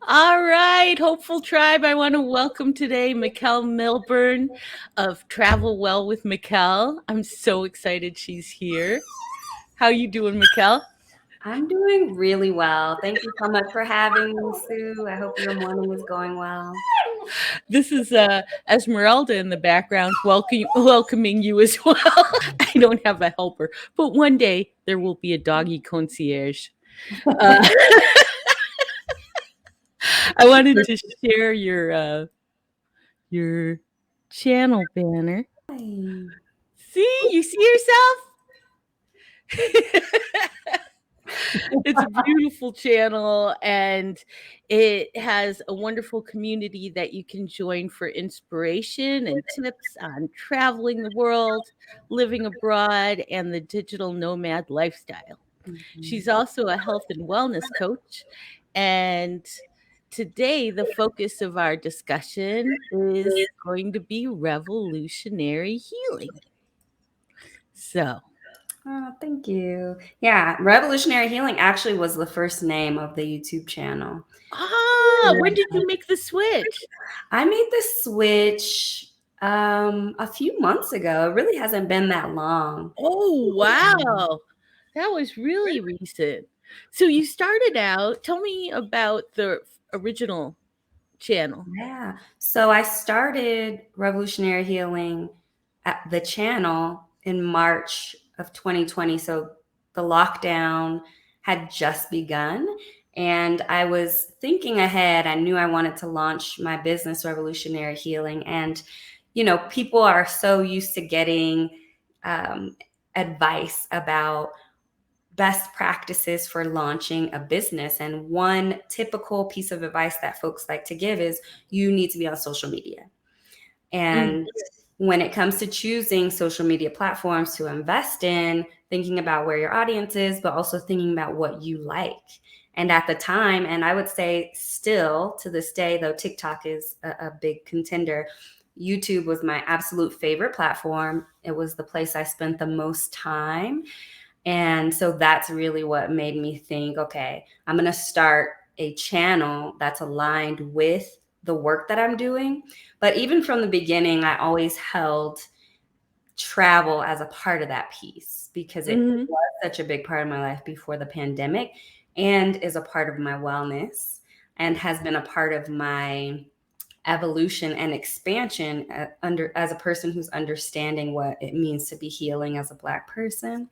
All right, Hopeful Tribe. I want to welcome today Meckell Milburn of Travel Well with Meckell. I'm so excited she's here. How you doing, Meckell? I'm doing really well. Thank you so much for having me, Sue. I hope your morning is going well. This is Esmeralda in the background welcoming you as well. I don't have a helper, but one day there will be a doggy concierge. Uh, I wanted to share your channel banner. Hi. See, you see yourself? It's a beautiful channel and it has a wonderful community that you can join for inspiration and tips on traveling the world, living abroad, and the digital nomad lifestyle. She's Mhm. also a health and wellness coach. And today, the focus of our discussion is going to be revolutionary healing. So, Oh, thank you. Yeah, Revolutionary Healing actually was the first name of the YouTube channel. when did you make the switch? I made the switch a few months ago. It really hasn't been that long. Oh, wow. That was really recent. So you started out, tell me about the original channel. Yeah. So I started Revolutionary Healing at the channel in March of 2020. So the lockdown had just begun. And I was thinking ahead. I knew I wanted to launch my business, Revolutionary Healing. And, people are so used to getting um, advice about best practices for launching a business. And one typical piece of advice that folks like to give is you need to be on social media. Mm, And when it comes to choosing social media platforms to invest in, thinking about where your audience is, but also thinking about what you like. And at the time, and I would say still to this day, though TikTok is a big contender, YouTube was my absolute favorite platform. It was the place I spent the most time. And so that's really what made me think, okay, I'm going to start a channel that's aligned with the work that I'm doing. But even from the beginning, I always held travel as a part of that piece because it mhm. was such a big part of my life before the pandemic and is a part of my wellness and has been a part of my evolution and expansion under as a person who's understanding what it means to be healing as a Black person.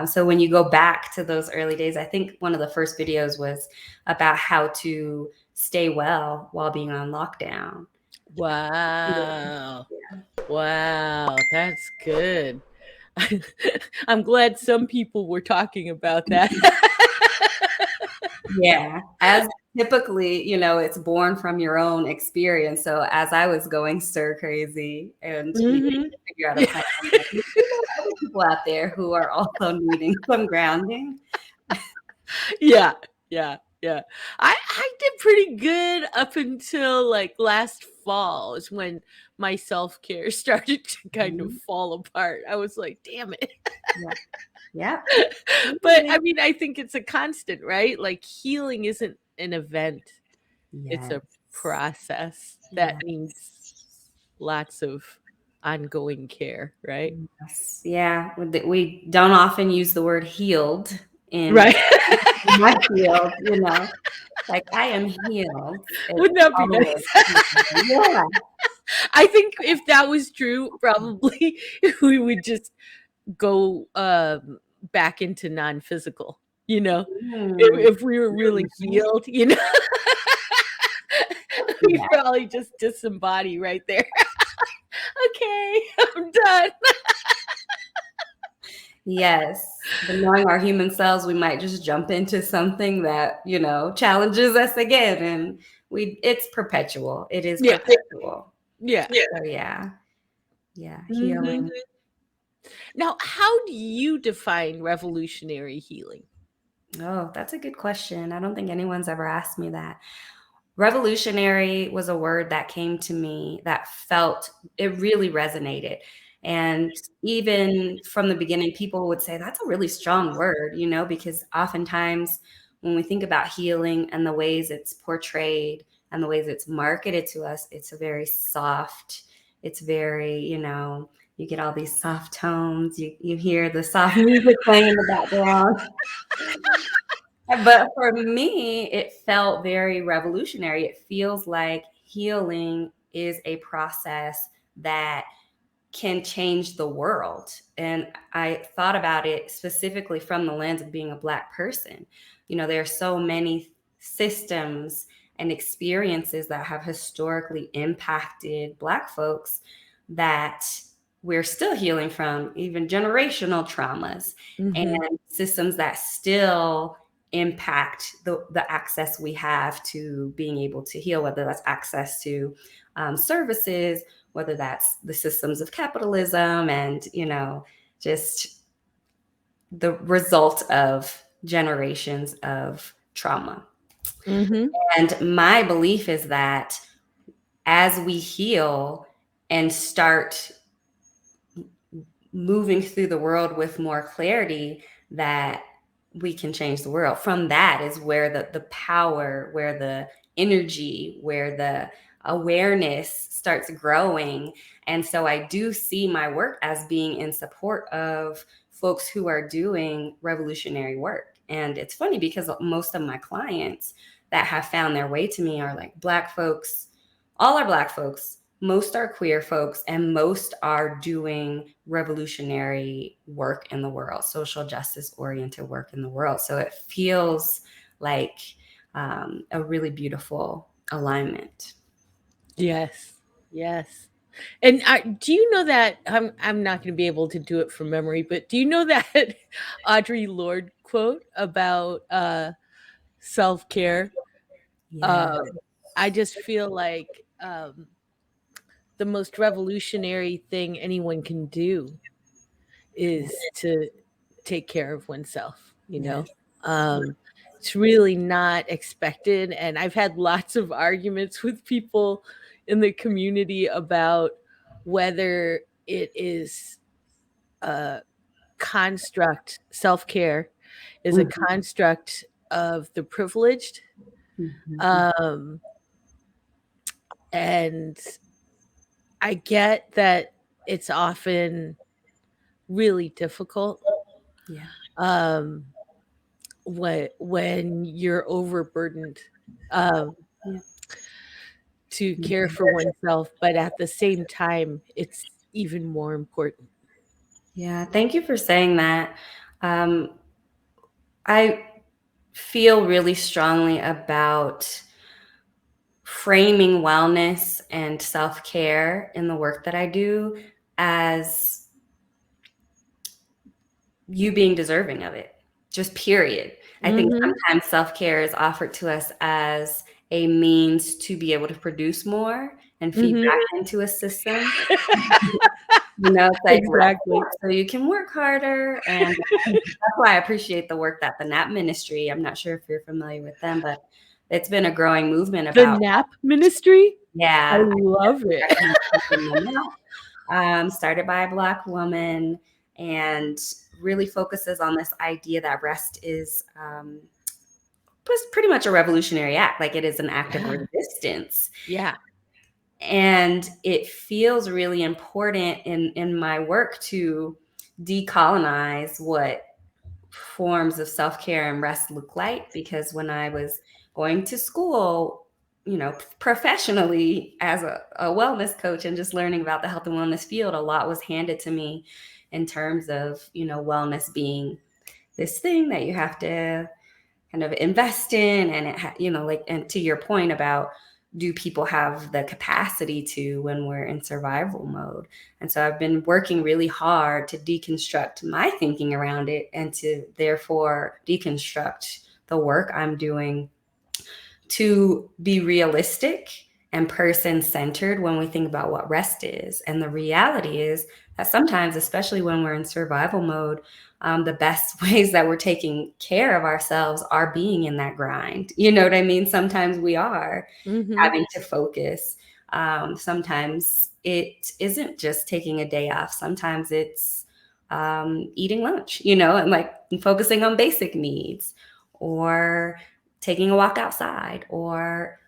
So when you go back to those early days, I think one of the first videos was about how to stay well while being on lockdown. Wow. Wow, that's good. I'm glad some people were talking about that. Yeah, as typically, it's born from your own experience. So as I was going stir crazy and Mhm. to figure out a plan, I'm like, "Maybe there are other people out there who are also needing some grounding." Yeah, yeah, yeah. I did pretty good up until like last fall is when my self-care started to kind of Mhm. fall apart. I was like, damn it. Yeah. Yep. But I Absolutely. mean, I think it's a constant, right? Like healing isn't an event. It's Yes. a process that Yeah. means lots of ongoing care, right? Yes. Yeah. We don't often use the word healed in Right. my field, like I am healed. It's Wouldn't that be always, nice? yeah. I think if that was true, probably we would just go back into non-physical, you know, Mm. if we were really Mhm. healed, you know, we'd Yeah. probably just disembody right there. Okay, I'm done. Yes. But knowing our human selves, we might just jump into something that, challenges us again. And it's perpetual. It is Yeah, perpetual. yeah. So yeah. Yeah. Hmm. Healing. Now, how do you define revolutionary healing? Oh, that's a good question. I don't think anyone's ever asked me that. Revolutionary was a word that came to me that felt it really resonated. And even from the beginning, people would say, that's a really strong word, because oftentimes when we think about healing and the ways it's portrayed and the ways it's marketed to us, it's a very soft, it's very, you get all these soft tones, you hear the soft music playing in the background. But for me, it felt very revolutionary. It feels like healing is a process that can change the world. And I thought about it specifically from the lens of being a Black person. There are so many systems and experiences that have historically impacted Black folks that we're still healing from, even generational traumas Mhm. and systems that still impact the access we have to being able to heal, whether that's access to services, whether that's the systems of capitalism and, just the result of generations of trauma. Mhm. And my belief is that as we heal and start moving through the world with more clarity, that we can change the world. From that is where the power, where the energy, where the awareness starts growing. And so I do see my work as being in support of folks who are doing revolutionary work. And it's funny because most of my clients that have found their way to me are like Black folks. All are Black folks, most are queer folks, and most are doing revolutionary work in the world, social justice oriented work in the world. So it feels like a really beautiful alignment. Yes. Yes. And do you know that I'm not going to be able to do it from memory, but do you know that Audre Lorde quote about self-care? Yeah. Um I just feel like the most revolutionary thing anyone can do Yeah. is to take care of oneself, you know? Yes. Um, it's really not expected. And I've had lots of arguments with people in the community about whether it is a construct, self care is a Mhm. construct of the privileged. Mhm. Um, and I get that it's often really difficult. Yeah. Um, when you're overburdened, um, Yeah. to Yeah. care for oneself, but at the same time, it's even more important. Yeah. Thank you for saying that. Um, I feel really strongly about framing wellness and self care in the work that I do as you being deserving of it, just period. I think Mhm, sometimes self care is offered to us as a means to be able to produce more and feed mhm. back into a system. It's like rest Exactly. more so you can work harder. And that's why I appreciate the work that the NAP ministry, I'm not sure if you're familiar with them, but it's been a growing movement The about, nap ministry? I yeah, I love definitely it. recommend checking them out. Started by a Black woman, and really focuses on this idea that rest is pretty much a revolutionary act. Like, it is an act of Yeah, resistance. yeah. And it feels really important in my work to decolonize what forms of self-care and rest look like, because when I was going to school, professionally as a wellness coach and just learning about the health and wellness field, a lot was handed to me in terms of, wellness being this thing that you have to kind of invest in. And like, and to your point about, do people have the capacity to when we're in survival mode? And so I've been working really hard to deconstruct my thinking around it, and to therefore deconstruct the work I'm doing to be realistic and person centered when we think about what rest is. And the reality is that sometimes, especially when we're in survival mode, the best ways that we're taking care of ourselves are being in that grind. You know what I mean? Sometimes we are Mhm. having to focus. Sometimes it isn't just taking a day off. Sometimes it's eating lunch, and like focusing on basic needs, or taking a walk outside, or,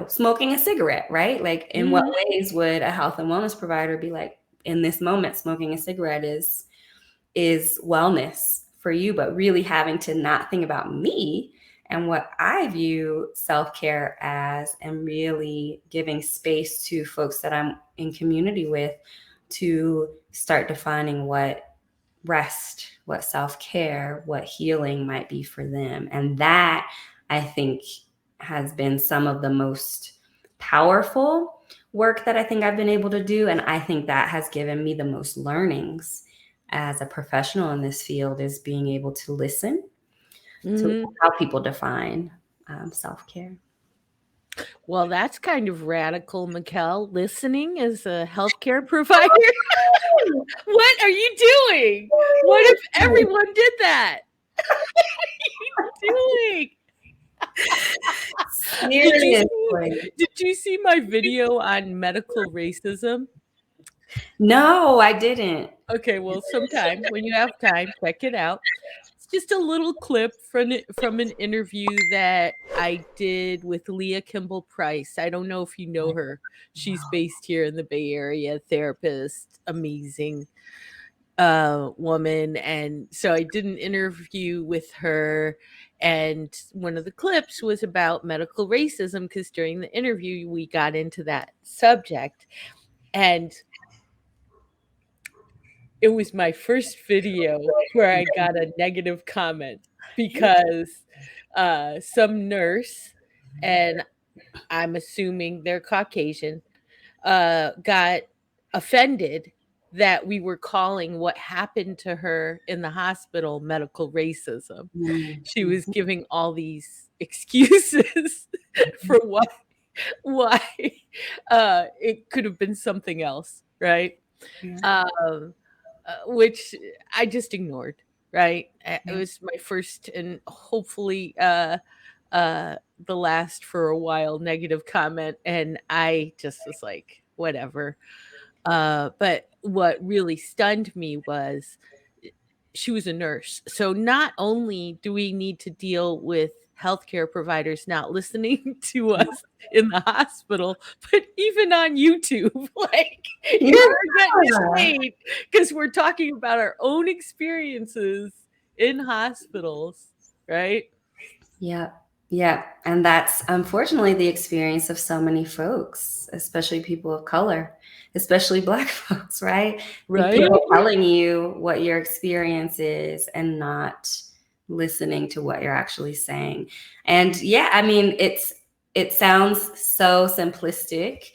smoking a cigarette, right? Like, in what Mhm. ways would a health and wellness provider be like, in this moment, smoking a cigarette is wellness for you, but really having to not think about me and what I view self-care as, and really giving space to folks that I'm in community with to start defining what rest, what self-care, what healing might be for them. And that, I think, has been some of the most powerful work that I think I've been able to do. And I think that has given me the most learnings as a professional in this field, is being able to listen to Mhm. how people define self-care. Well, that's kind of radical, Meckell, listening as a healthcare provider. What are you doing? What if everyone did that? What are you doing? Did you see Seriously. did you see my video on medical racism? No, I didn't. Okay, well, sometime when you have time, check it out. It's just a little clip from an interview that I did with Leah Kimball Price. I don't know if you know her. She's based here in the Bay Area, therapist, amazing woman. And so I did an interview with her, and one of the clips was about medical racism because during the interview we got into that subject. And it was my first video where I got a negative comment because some nurse, and I'm assuming they're Caucasian, got offended that we were calling what happened to her in the hospital medical racism. Mm, She was mhm, giving all these excuses for why it could have been something else, right? yeah, Um, which I just ignored, right? It yeah, was my first and hopefully the last for a while negative comment, and I just was like, whatever. But what really stunned me was she was a nurse. So not only do we need to deal with healthcare providers not listening to us in the hospital, but even on YouTube, like yeah. you're getting shade because we're talking about our own experiences in hospitals, right? Yeah, yeah. And that's unfortunately the experience of so many folks, especially people of color, especially Black folks, right? I think Right? people telling you what your experience is and not listening to what you're actually saying. And yeah, I mean, it sounds so simplistic,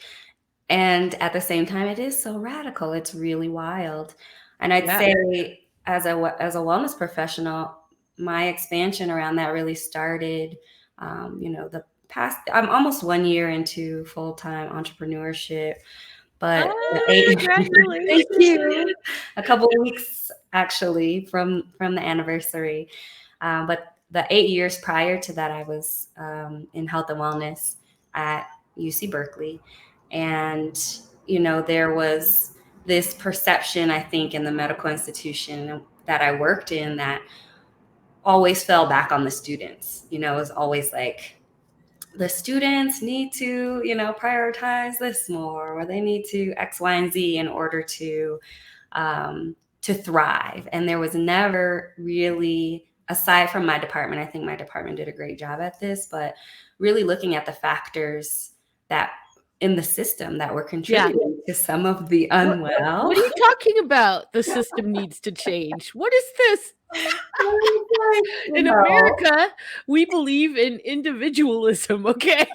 and at the same time, it is so radical. It's really wild. And I'd Yeah. say, as a wellness professional, my expansion around that really started, the past. I'm almost 1 year into full time entrepreneurship, but the Ah, eight. Thank congratulations. you. A couple of weeks actually from the anniversary, but the 8 years prior to that, I was in health and wellness at UC Berkeley, and there was this perception, I think, in the medical institution that I worked in, that always fell back on the students. It was always like, the students need to, prioritize this more, or they need to X, Y, and Z in order to thrive. And there was never really, aside from my department, I think my department did a great job at this, but really looking at the factors that in the system that were Yeah. contributing to some of the unwell. What are you talking about? The system needs to change. What is this? you In know, America, we believe in individualism, okay?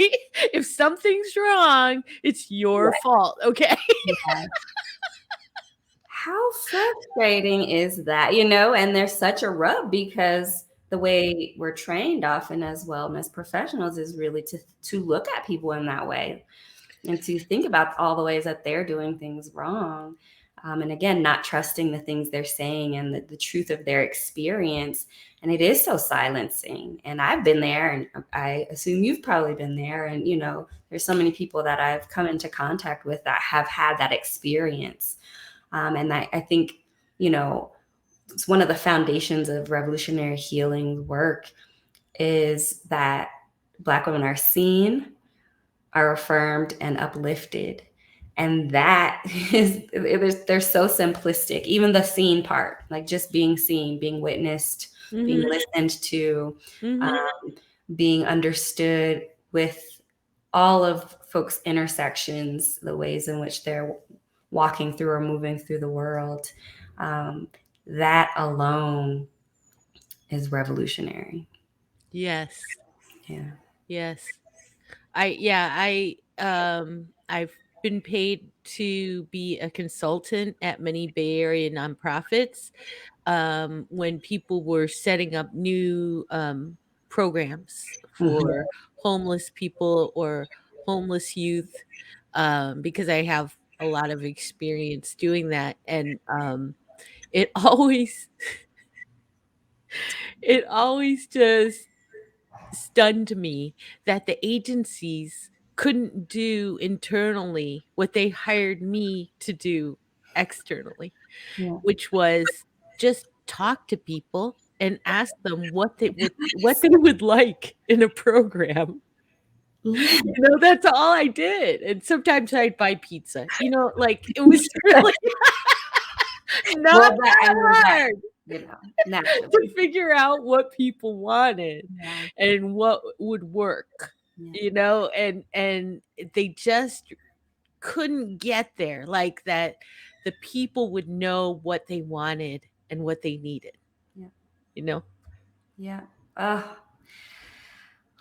If something's wrong, it's your fault, okay? yeah. How frustrating is that? And there's such a rub, because the way we're trained often as wellness professionals is really to look at people in that way, and to think about all the ways that they're doing things wrong. And again, not trusting the things they're saying and the truth of their experience. And it is so silencing. And I've been there, and I assume you've probably been there. And, there's so many people that I've come into contact with that have had that experience. And I think, you know, it's one of the foundations of revolutionary healing work is that Black women are seen, are affirmed, and uplifted. And that is, they're so simplistic. Even the seen part, like just being seen, being witnessed, being Mhm. listened to, Mhm. um, being understood with all of folks' intersections, the ways in which they're walking through or moving through the world. Um, that alone is revolutionary. Yes. Yeah. Yes. I've been paid to be a consultant at many Bay Area nonprofits, when people were setting up new, programs Mhm. for homeless people or homeless youth, because I have a lot of experience doing that, and, it always it always just stunned me that the agencies couldn't do internally what they hired me to do externally, Yeah. which was just talk to people and ask them what they would like in a program. Yeah. That's all I did, and sometimes I'd buy pizza, like, it was really not Well, that I that mean, that, hard to naturally. figure out what people wanted Yeah. and what would work, Yeah. and they just couldn't get there, like, that the people would know what they wanted and what they needed, Yeah. you know? Yeah. Oh,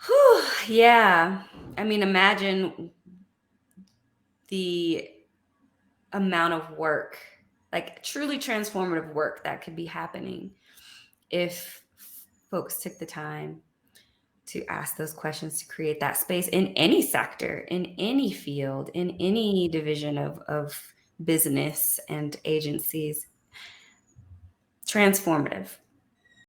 whew, yeah. I mean, imagine the amount of work, like truly transformative work that could be happening if folks took the time to ask those questions, to create that space in any sector, in any field, in any division of business and agencies. Transformative.